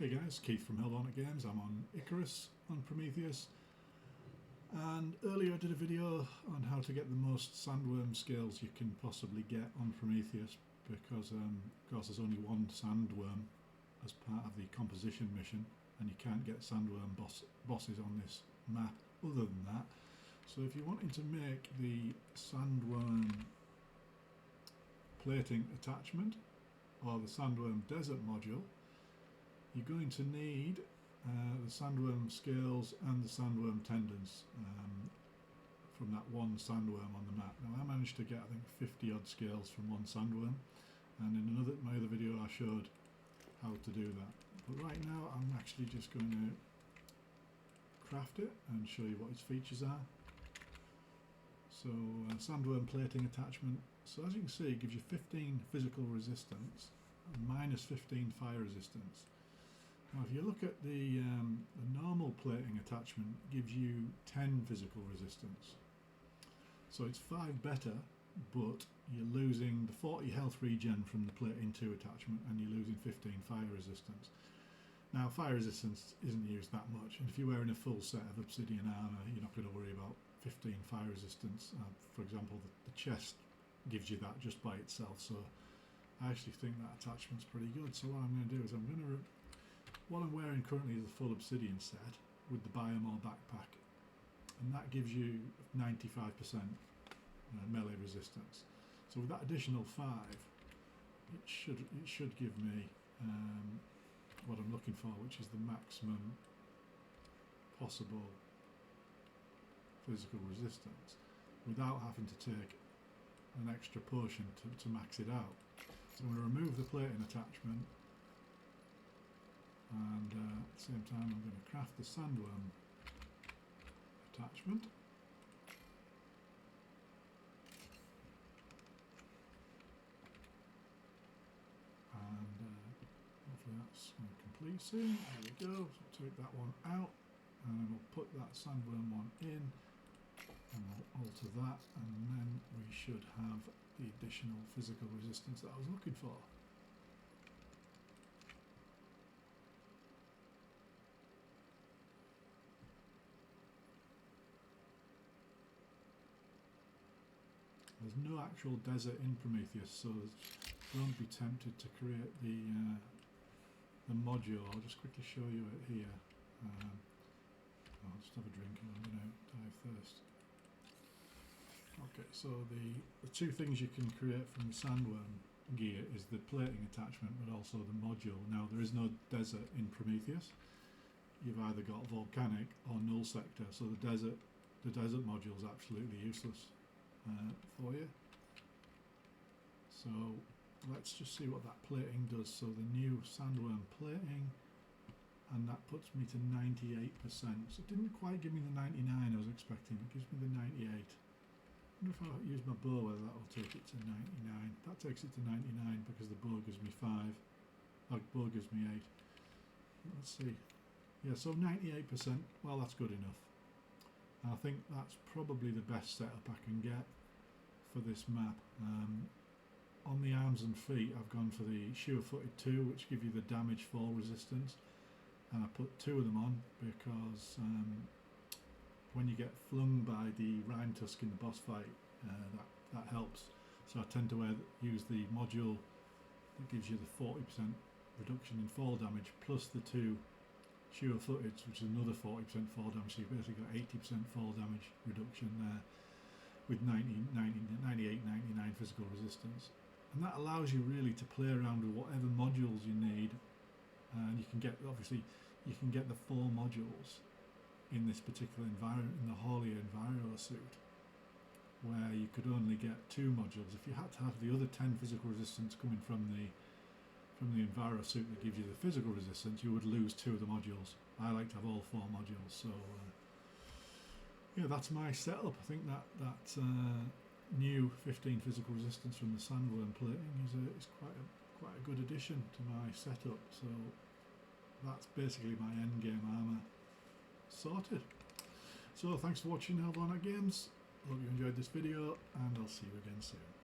Hey guys, Keith from Held On at Games. I'm on Icarus on Prometheus, and earlier I did a video on how to get the most sandworm scales you can possibly get on Prometheus, because of course there's only one sandworm as part of the composition mission, and you can't get sandworm bosses on this map other than that. So if you're wanting to make the sandworm plating attachment or the sandworm desert module, you're going to need the sandworm scales and the sandworm tendons from that one sandworm on the map. Now I managed to get, I think, 50 odd scales from one sandworm, and in my other video I showed how to do that. But right now I'm actually just going to craft it and show you what its features are. So sandworm plating attachment. So as you can see, it gives you 15 physical resistance and minus 15 fire resistance. Now if you look at the normal plating attachment, it gives you 10 physical resistance. So it's 5 better, but you're losing the 40 health regen from the plating 2 attachment, and you're losing 15 fire resistance. Now fire resistance isn't used that much, and if you're wearing a full set of obsidian armour, you're not going to worry about 15 fire resistance. For example, the chest gives you that just by itself, so I actually think that attachment's pretty good. So what I'm going to do is what I'm wearing currently is a full obsidian set with the biomore backpack, and that gives you 95% melee resistance. So with that additional 5, it should give me what I'm looking for, which is the maximum possible physical resistance without having to take an extra potion to max it out. So I'm going to remove the plating attachment, and at the same time I'm going to craft the sandworm attachment. And hopefully that's going to complete soon. There we go. So take that one out, and then we'll put that sandworm one in, and we'll alter that, and then we should have the additional physical resistance that I was looking for. There's no actual desert in Prometheus, so don't be tempted to create the module. I'll just quickly show you it here. I'll just have a drink and I'm going to die first. Okay, so the two things you can create from the sandworm gear is the plating attachment, but also the module. Now there is no desert in Prometheus. You've either got volcanic or null sector, so the desert module is absolutely useless for you. So let's just see what that plating does. So the new sandworm plating, and that puts me to 98%. So it didn't quite give me the 99 I was expecting. It gives me the 98. I wonder if I use my bow whether that will take it to 99. That takes it to 99 because the bow gives me 5. The bow gives me 8. Let's see. Yeah, so 98%. Well, that's good enough. I think that's probably the best setup I can get for this map. On the arms and feet I've gone for the sure-footed 2, which give you the damage fall resistance, and I put 2 of them on because when you get flung by the Rime Tusk in the boss fight, that helps. So I tend to use the module that gives you the 40% reduction in fall damage, plus the 2 sure-footed, which is another 40% fall damage, so you've basically got 80% fall damage reduction there with 98, 99 physical resistance. And that allows you really to play around with whatever modules you need, and you can get, obviously, you can get the 4 modules in this particular environment, in the Haulier Enviro suit, where you could only get 2 modules. If you had to have the other 10 physical resistance coming from the Enviro suit that gives you the physical resistance, you would lose 2 of the modules. I like to have all 4 modules, so yeah, that's my setup. I think that new 15 physical resistance from the sandworm plating is quite a good addition to my setup. So that's basically my end game armour sorted. So thanks for watching Held On at Games. Hope you enjoyed this video, and I'll see you again soon.